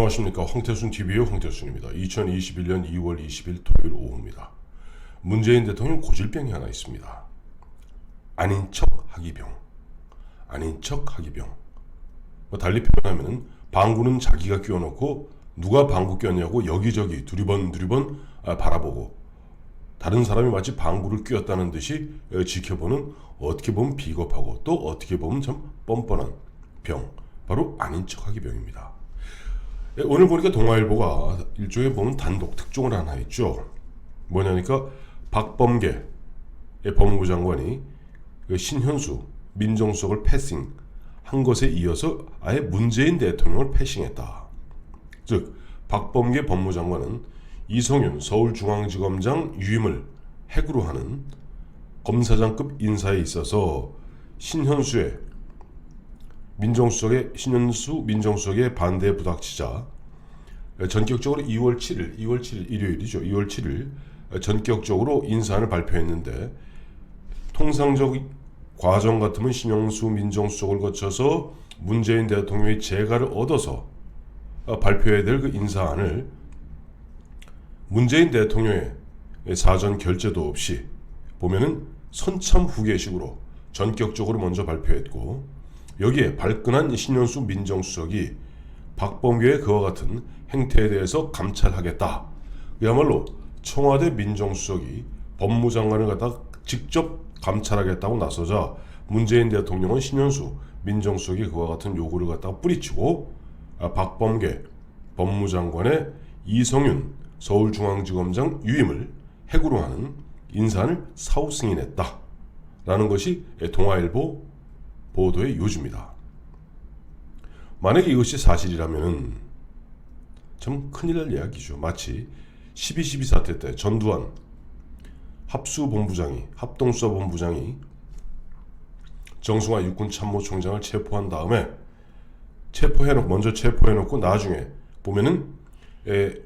안녕하십니까. 황태순TV의 황태순입니다. 2021년 2월 20일 토요일 오후입니다. 문재인 대통령 고질병이 하나 있습니다. 아닌 척 하기병. 아닌 척 하기병. 달리 표현하면 방구는 자기가 끼워놓고 누가 방구 꼈냐고 여기저기 두리번 바라보고 다른 사람이 마치 방구를 뀌었다는 듯이 지켜보는, 어떻게 보면 비겁하고 또 어떻게 보면 참 뻔뻔한 병, 바로 아닌 척 하기 병입니다. 오늘 보니까 동아일보가 일종의 보면 단독 특종을 하나 했죠. 뭐냐니까 박범계 법무부 장관이 신현수 민정수석을 패싱 한 것에 이어서 아예 문재인 대통령을 패싱했다. 즉 박범계 법무장관은 이성윤 서울중앙지검장 유임을 핵으로 하는 검사장급 인사에 있어서 신현수 민정수석의 반대에 부닥치자 전격적으로 2월 7일 일요일이죠. 2월 7일 전격적으로 인사안을 발표했는데, 통상적 과정 같으면 신현수 민정수석을 거쳐서 문재인 대통령의 재가를 얻어서 발표해야 될 그 인사안을 문재인 대통령의 사전 결재도 없이 보면은 선참후계식으로 전격적으로 먼저 발표했고, 여기에 발끈한 신현수 민정수석이 박범계의 그와 같은 행태에 대해서 감찰하겠다. 그야말로 청와대 민정수석이 법무장관을 갖다 직접 감찰하겠다고 나서자 문재인 대통령은 신현수 민정수석이 그와 같은 요구를 갖다가 뿌리치고 박범계 법무장관의 이성윤 서울중앙지검장 유임을 핵으로 하는 인사안을 사후 승인했다. 라는 것이 동아일보 보도의 요지입니다. 만약에 이것이 사실이라면 참 큰일 날 이야기죠. 마치 12.12 사태 때 전두환 합동수사본부장이 정승화 육군참모총장을 체포한 다음에 먼저 체포해놓고 나중에 보면은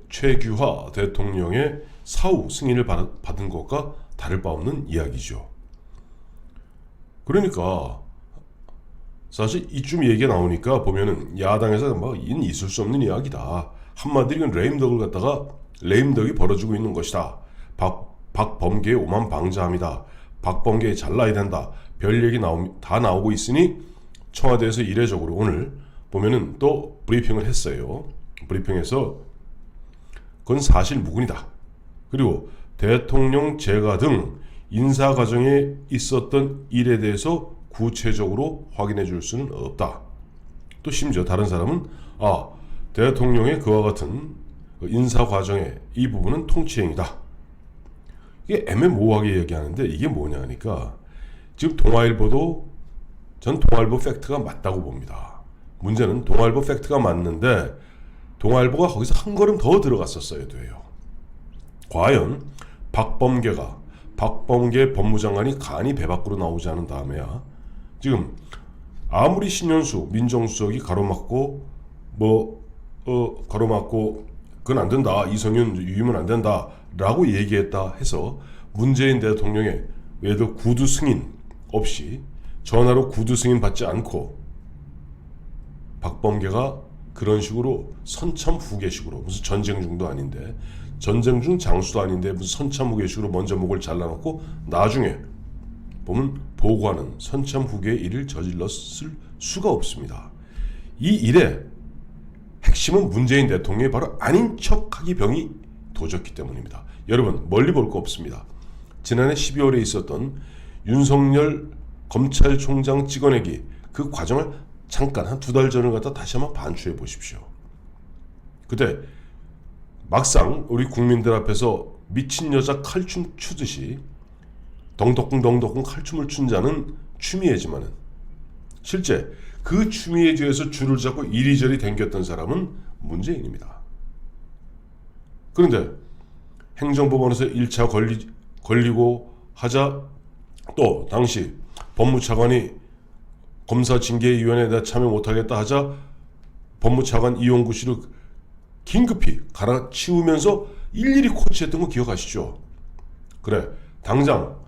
최규하 대통령의 사후 승인을 받은 것과 다를 바 없는 이야기죠. 그러니까 사실 이쯤 얘기가 나오니까 보면은 야당에서 이는 있을 수 없는 이야기다. 한마디로 레임덕이 벌어지고 있는 것이다. 박범계의 오만 방자함이다. 박범계 잘라야 된다. 별 얘기 다 나오고 있으니 청와대에서 이례적으로 오늘 보면은 또 브리핑을 했어요. 브리핑에서 그건 사실 무근이다. 그리고 대통령 재가 등 인사 과정에 있었던 일에 대해서 구체적으로 확인해 줄 수는 없다. 또 심지어 다른 사람은 대통령의 그와 같은 인사 과정의 이 부분은 통치행위다. 이게 애매모호하게 얘기하는데 이게 뭐냐 하니까 지금 동아일보 팩트가 맞다고 봅니다. 문제는 동아일보 팩트가 맞는데 동아일보가 거기서 한 걸음 더 들어갔었어야 돼요. 과연 박범계 법무장관이 간이 배 밖으로 나오지 않은 다음에야 지금 아무리 신현수 민정수석이 가로막고 그건 안 된다, 이성윤 유임은 안 된다 라고 얘기했다 해서 문재인 대통령의 외도 구두 승인 없이 전화로 구두 승인 받지 않고 박범계가 그런 식으로 선참후계식으로, 무슨 전쟁 중도 아닌데 전쟁 중 장수도 아닌데 무슨 선참후계식으로 먼저 목을 잘라놓고 나중에 보면 보고하는 선참후계의 일을 저질렀을 수가 없습니다. 이 일의 핵심은 문재인 대통령이 바로 아닌 척하기 병이 도졌기 때문입니다. 여러분 멀리 볼 거 없습니다. 지난해 12월에 있었던 윤석열 검찰총장 찍어내기 그 과정을 잠깐 한 2달 전을 갖다 다시 한번 반추해 보십시오. 그때 막상 우리 국민들 앞에서 미친 여자 칼춤 추듯이 덩덕궁 칼춤을 춘 자는 추미애지만은 실제 그 추미애 뒤에서 줄을 잡고 이리저리 댕겼던 사람은 문재인입니다. 그런데 행정법원에서 1차 걸리고 하자, 또 당시 법무차관이 검사징계위원회에 참여 못하겠다 하자 법무차관 이용구 씨를 긴급히 갈아치우면서 일일이 코치했던 거 기억하시죠? 그래, 당장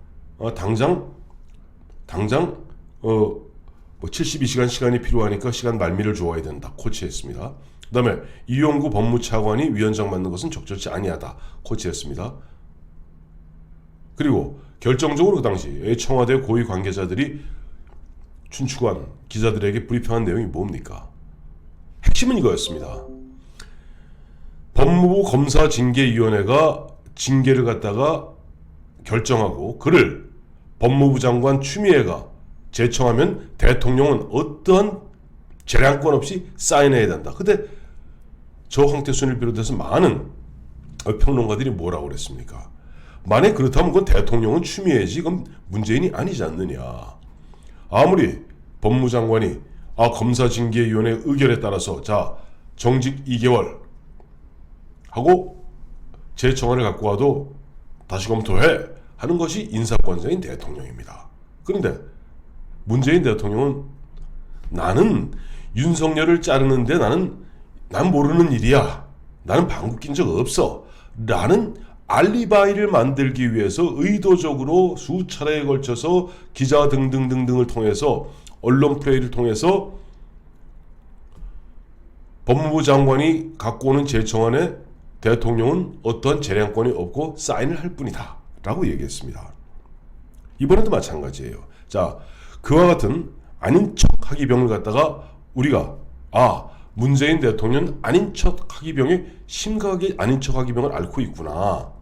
72시간 시간이 필요하니까 시간 말미를 줘야 된다. 코치했습니다. 그다음에 이용구 법무차관이 위원장 맡는 것은 적절치 아니하다 코치했습니다. 그리고 결정적으로 그 당시 청와대 고위 관계자들이 춘추관 기자들에게 브리핑한 내용이 뭡니까? 핵심은 이거였습니다. 법무부 검사징계위원회가 징계를 갖다가 결정하고 그를 법무부 장관 추미애가 제청하면 대통령은 어떠한 재량권 없이 사인해야 된다. 근데 저 황태순을 비롯해서 많은 평론가들이 뭐라고 그랬습니까? 만약 그렇다면 그건 대통령은 추미애지 그럼 문재인이 아니지 않느냐. 아무리 법무장관이 검사징계위원회 의결에 따라서 자 정직 2개월 하고 재청안을 갖고 와도 다시 검토해 하는 것이 인사권자인 대통령입니다. 그런데 문재인 대통령은 나는 윤석열을 자르는데 난 모르는 일이야. 나는 방귀 낀 적 없어. 라는 알리바이를 만들기 위해서 의도적으로 수차례에 걸쳐서 기자 등등등등을 통해서 언론 플레이를 통해서 법무부 장관이 갖고 오는 재청안에 대통령은 어떠한 재량권이 없고 사인을 할 뿐이다 라고 얘기했습니다. 이번에도 마찬가지예요. 자, 그와 같은 아닌 척 하기병을 갖다가 우리가 문재인 대통령 아닌 척 하기병에 심각하게 아닌 척 하기병을 앓고 있구나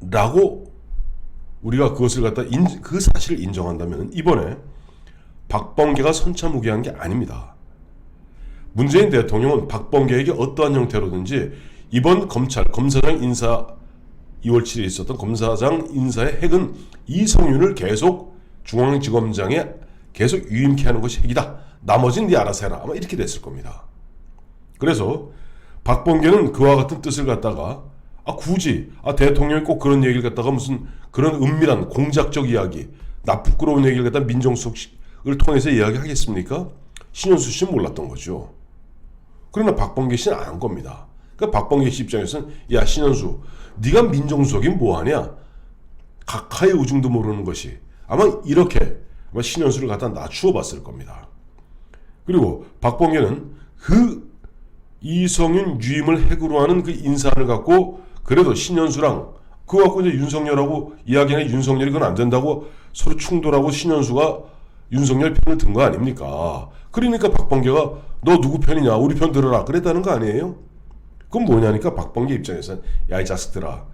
라고 우리가 그것을 갖다 그 사실을 인정한다면 이번에 박범계가 선차무계한 게 아닙니다. 문재인 대통령은 박범계에게 어떠한 형태로든지 이번 검사장 인사 2월 7일에 있었던 검사장 인사의 핵은 이성윤을 계속 중앙지검장에 계속 유임케 하는 것이 핵이다. 나머지는 네 알아서 해라. 아마 이렇게 됐을 겁니다. 그래서 박범계는 그와 같은 뜻을 갖다가 굳이 대통령이 꼭 그런 얘기를 갖다가 무슨 그런 은밀한 공작적 이야기, 부끄러운 얘기를 갖다가 민정수석을 통해서 이야기하겠습니까? 신현수 씨는 몰랐던 거죠. 그러나 박범계 씨는 안 겁니다. 그러니까 박범계 씨 입장에서는 야 신현수 네가 민정수석이 뭐하냐? 각하의 우중도 모르는 것이 아마 이렇게 신현수를 갖다 낮추어 봤을 겁니다. 그리고 박범계는 그 이성윤 유임을 핵으로 하는 그 인사를 갖고 그래도 신현수랑 그거 갖고 이제 윤석열하고 이야기하는 윤석열이 그건 안 된다고 서로 충돌하고 신현수가 윤석열 편을 든 거 아닙니까? 그러니까 박범계가 너 누구 편이냐? 우리 편 들어라. 그랬다는 거 아니에요? 그건 뭐냐니까 박범계 입장에서는 야 이 자식들아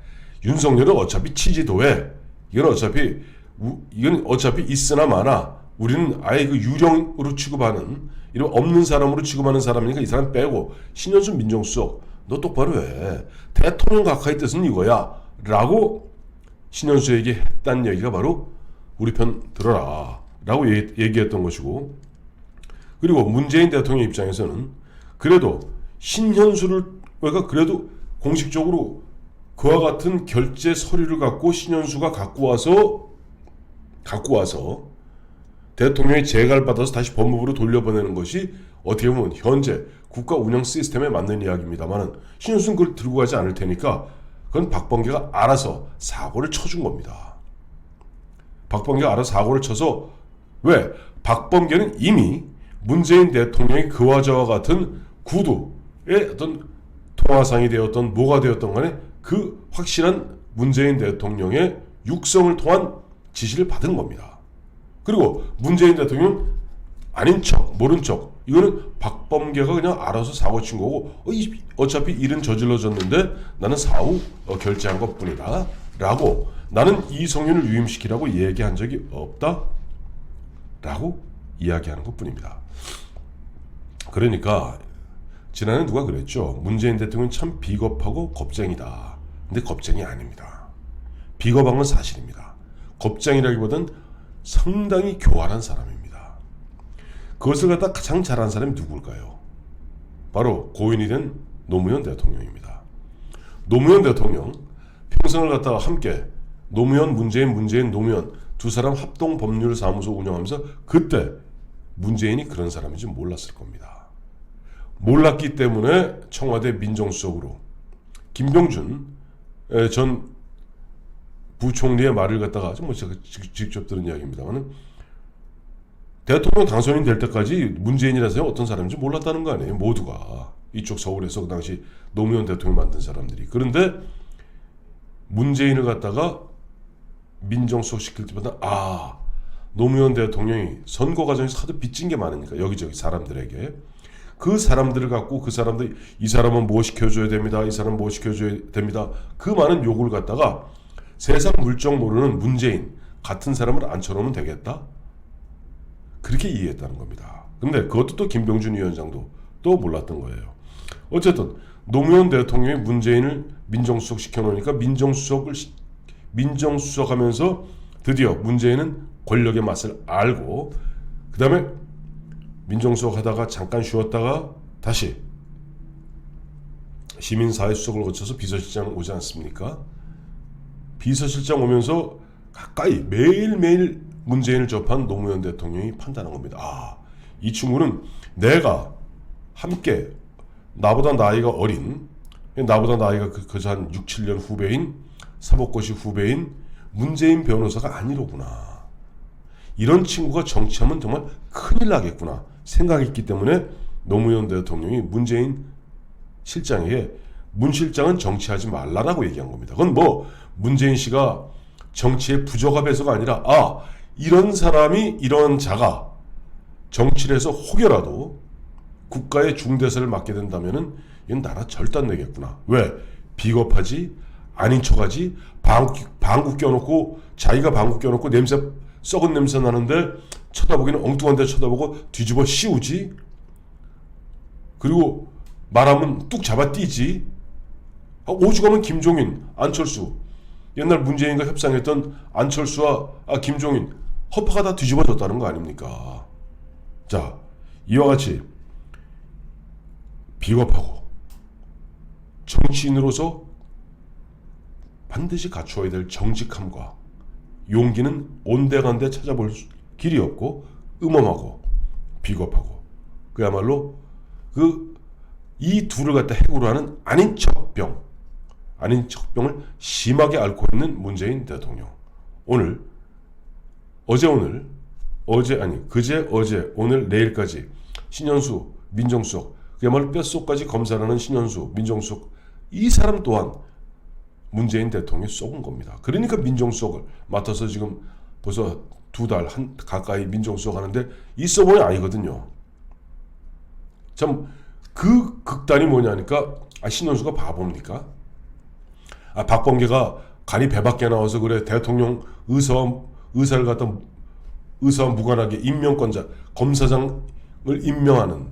윤석열은 어차피 치지도해. 이건 어차피 있으나 마나 우리는 아예 그 유령으로 취급하는 이런 없는 사람으로 취급하는 사람이니까 이 사람 빼고 신현수 민정수석 너 똑바로 해. 대통령 각하의 뜻은 이거야. 라고 신현수에게 했다는 얘기가 바로 우리 편 들어라. 라고 얘기했던 것이고 그리고 문재인 대통령 입장에서는 그래도 신현수를 그래도 공식적으로 그와 같은 결제 서류를 갖고 신현수가 갖고 와서 대통령이 재가를 받아서 다시 법무부로 돌려보내는 것이 어떻게 보면 현재 국가 운영 시스템에 맞는 이야기입니다만 신현수는 그걸 들고 가지 않을 테니까 그건 박범계가 알아서 사고를 쳐준 겁니다. 박범계가 알아서 사고를 쳐서 왜? 박범계는 이미 문재인 대통령이 그와 저와 같은 구두의 어떤 통화상이 되었던 뭐가 되었던 간에 그 확실한 문재인 대통령의 육성을 통한 지시를 받은 겁니다. 그리고 문재인 대통령은 아닌 척 모른 척 이거는 박범계가 그냥 알아서 사고 친 거고 어차피 일은 저질러졌는데 나는 사후 결제한 것뿐이다 라고 나는 이성윤을 유임시키라고 얘기한 적이 없다 라고 이야기하는 것뿐입니다. 그러니까 지난해 누가 그랬죠. 문재인 대통령은 참 비겁하고 겁쟁이다. 근데 겁쟁이 아닙니다. 비겁한 건 사실입니다. 겁쟁이라기보단 상당히 교활한 사람입니다. 그것을 갖다 가장 잘한 사람이 누굴까요? 바로 고인이 된 노무현 대통령입니다. 노무현 대통령 평생을 갖다가 함께 노무현, 문재인, 노무현 두 사람 합동법률사무소 운영하면서 그때 문재인이 그런 사람인지 몰랐을 겁니다. 몰랐기 때문에 청와대 민정수석으로 김병준 전 부총리의 말을 갖다가 제가 직접 들은 이야기입니다만 대통령 당선인 될 때까지 문재인이라는 사람이 어떤 사람인지 몰랐다는 거 아니에요. 모두가. 이쪽 서울에서 그 당시 노무현 대통령 만든 사람들이. 그런데 문재인을 갖다가 민정수석 시킬 때마다 노무현 대통령이 선거 과정에서 하도 빚진 게 많으니까 여기저기 사람들에게 그 사람들을 갖고 그 사람들이 이 사람은 뭐 시켜줘야 됩니다. 이 사람은 뭐 시켜줘야 됩니다. 그 많은 요구를 갖다가 세상 물정 모르는 문재인 같은 사람을 앉혀놓으면 되겠다. 그렇게 이해했다는 겁니다. 근데 그것도 또 김병준 위원장도 또 몰랐던 거예요. 어쨌든 노무현 대통령이 문재인을 민정수석 시켜놓으니까 민정수석하면서 드디어 문재인은 권력의 맛을 알고 그 다음에 민정수석 하다가 잠깐 쉬었다가 다시 시민사회수석을 거쳐서 비서실장 오지 않습니까? 비서실장 오면서 가까이 매일매일 문재인을 접한 노무현 대통령이 판단한 겁니다. 이 친구는 내가 함께 나보다 나이가 어린 나보다 나이가 그저 한 6, 7년 후배인 사법고시 후배인 문재인 변호사가 아니로구나. 이런 친구가 정치하면 정말 큰일 나겠구나 생각했기 때문에 노무현 대통령이 문재인 실장에게 문 실장은 정치하지 말라라고 얘기한 겁니다. 그건 뭐 문재인 씨가 정치에 부적합해서가 아니라 이런 사람이 이런 자가 정치를 해서 혹여라도 국가의 중대사를 맡게 된다면은 이건 나라 절단내겠구나. 왜? 비겁하지? 아닌 척하지? 방구 껴놓고 자기가 방구 껴놓고 썩은 냄새 나는데 쳐다보기는 엉뚱한 데 쳐다보고 뒤집어 씌우지? 그리고 말하면 뚝 잡아 뛰지? 오죽하면 김종인, 안철수 옛날 문재인과 협상했던 안철수와 김종인 허파가 다 뒤집어졌다는 거 아닙니까? 자, 이와 같이 비겁하고 정치인으로서 반드시 갖추어야 될 정직함과 용기는 온데간데 찾아볼 길이 없고 음험하고 비겁하고 그야말로 이 둘을 갖다 해고로 하는 아닌 척병을 심하게 앓고 있는 문재인 대통령. 그제 어제 오늘 내일까지 신현수 민정수석 그야말로 뼛속까지 검사를 하는 신현수 민정수석 이 사람 또한 문재인 대통령이 쏘은 겁니다. 그러니까 민정수석을 맡아서 지금 벌써 2달 가까이 민정수석 하는데 이 서버이 아니거든요. 참 그 극단이 뭐냐니까 신현수가 바보입니까? 박범계가 간이 배 밖에 나와서 그래 대통령 의사를 갖다 의사와 무관하게 임명권자 검사장을 임명하는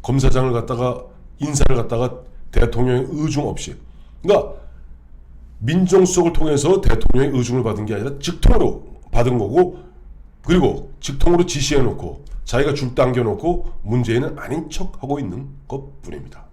검사장을 갖다가 인사를 갖다가 대통령의 의중 없이 그러니까 민정수석을 통해서 대통령의 의중을 받은 게 아니라 직통으로 받은 거고 그리고 직통으로 지시해놓고 자기가 줄 당겨놓고 문재인은 아닌 척하고 있는 것뿐입니다.